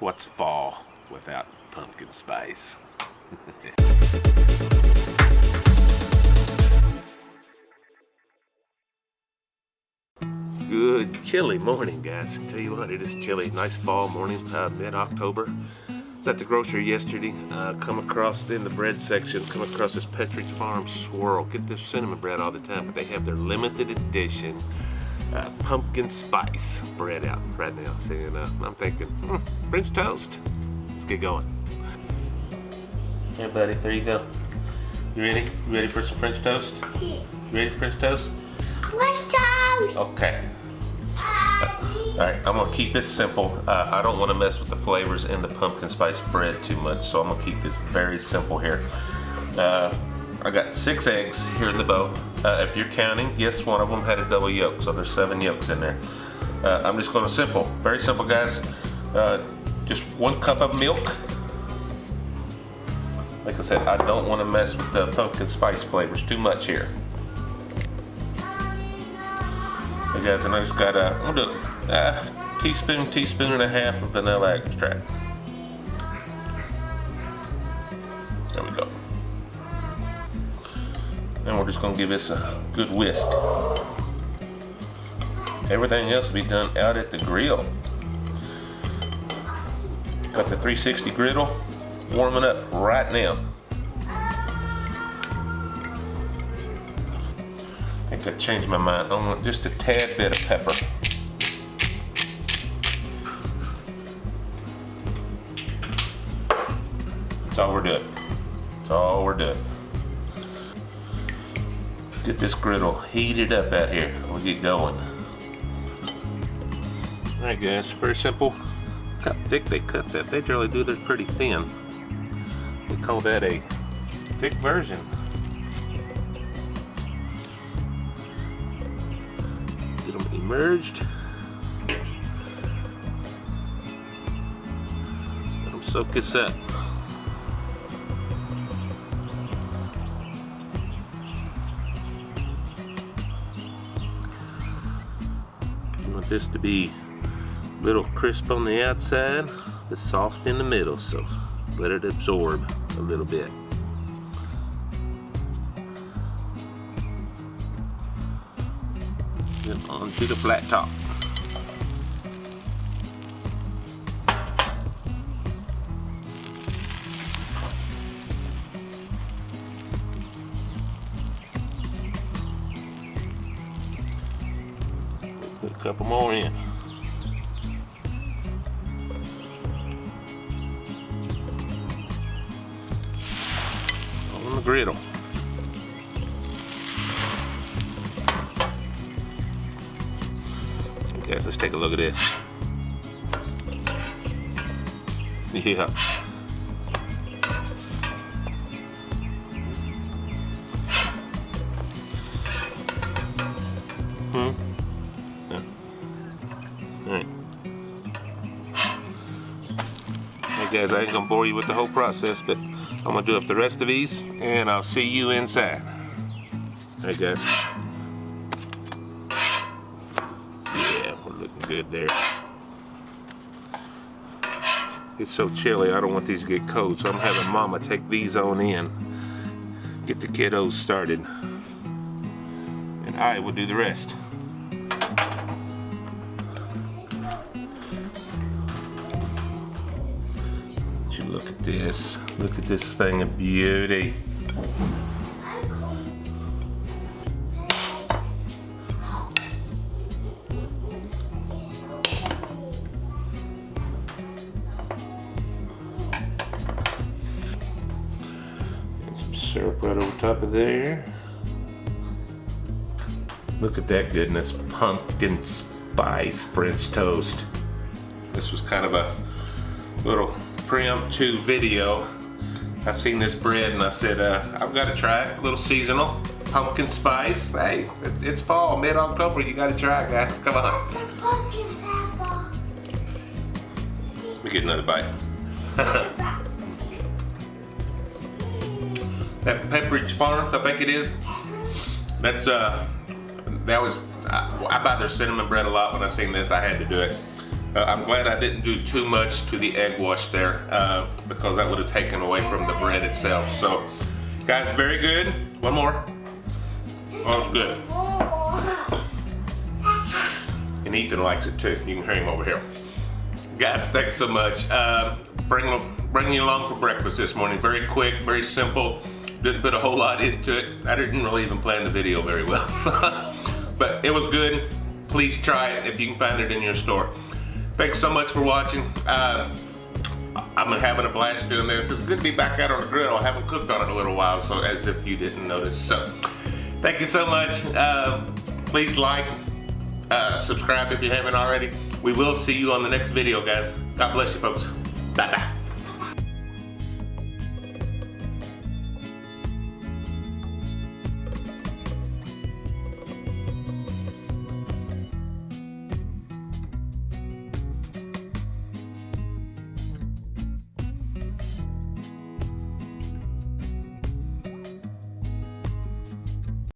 what's fall without pumpkin spice? Good chilly morning, guys. Tell you what, it is chilly. Nice fall morning, mid-October. Was at the grocery yesterday. Come across in the bread section, come across this Pepperidge Farm swirl. Get this cinnamon bread all the time, but they have their limited edition pumpkin spice bread out right now. And I'm thinking, French toast. Let's get going. Hey, buddy, there you go. You ready? You ready for some French toast? Yeah. You ready for French toast? French toast! Okay. Alright, I'm gonna keep this simple. I don't want to mess with the flavors in the pumpkin spice bread too much, so I'm gonna keep this very simple here. I got 6 eggs here in the bowl. If you're counting, yes, one of them had a double yolk, so there's 7 yolks in there. I'm just going to simple, very simple, guys. Just 1 cup of milk. Like I said, I don't want to mess with the pumpkin spice flavors too much here. Hey guys, and I just got I'm gonna do a teaspoon and a half of vanilla extract. There we go. And we're just gonna give this a good whisk. Everything else will be done out at the grill. Got the 360 griddle warming up right now. I think I changed my mind. I want just a tad bit of pepper. That's all we're doing. That's all we're doing. Get this griddle heated up out here. We'll get going. Alright guys, very simple. Look how thick they cut that. They generally do this pretty thin. We call that a thick version. Get them emerged. Let them soak this up. You want this to be a little crisp on the outside, but soft in the middle, so let it absorb a little bit. Then onto the flat top. Put a couple more in. On the griddle. Okay, let's take a look at this. Yeah. Yeah. Alright. Hey guys, I ain't gonna bore you with the whole process, but I'm gonna do up the rest of these and I'll see you inside. Hey guys. Yeah, we're looking good there. It's so chilly, I don't want these to get cold, so I'm having Mama take these on in, get the kiddos started, and I will do the rest. Look at this. Look at this thing of beauty. And some syrup right over top of there. Look at that goodness. Pumpkin spice French toast. This was kind of a little impromptu video. I seen this bread and I said, I've got to try it. A little seasonal pumpkin spice. Hey, it's fall, mid-October. You got to try it, guys. Come on. Pumpkin pepper. Let me get another bite. That Pepperidge Farms, I think it is. That's I buy their cinnamon bread a lot. When I seen this, I had to do it. I'm glad I didn't do too much to the egg wash there because that would have taken away from the bread itself. So, guys, very good. One more. Oh, it's good. And Ethan likes it too. You can hear him over here. Guys, thanks so much. Bringing you along for breakfast this morning. Very quick, very simple. Didn't put a whole lot into it. I didn't really even plan the video very well. But it was good. Please try it if you can find it in your store. Thanks so much for watching. I'm having a blast doing this. It's good to be back out on the griddle. I haven't cooked on it in a little while, so as if you didn't notice. So, thank you so much. Please like, subscribe if you haven't already. We will see you on the next video, guys. God bless you, folks. Bye-bye.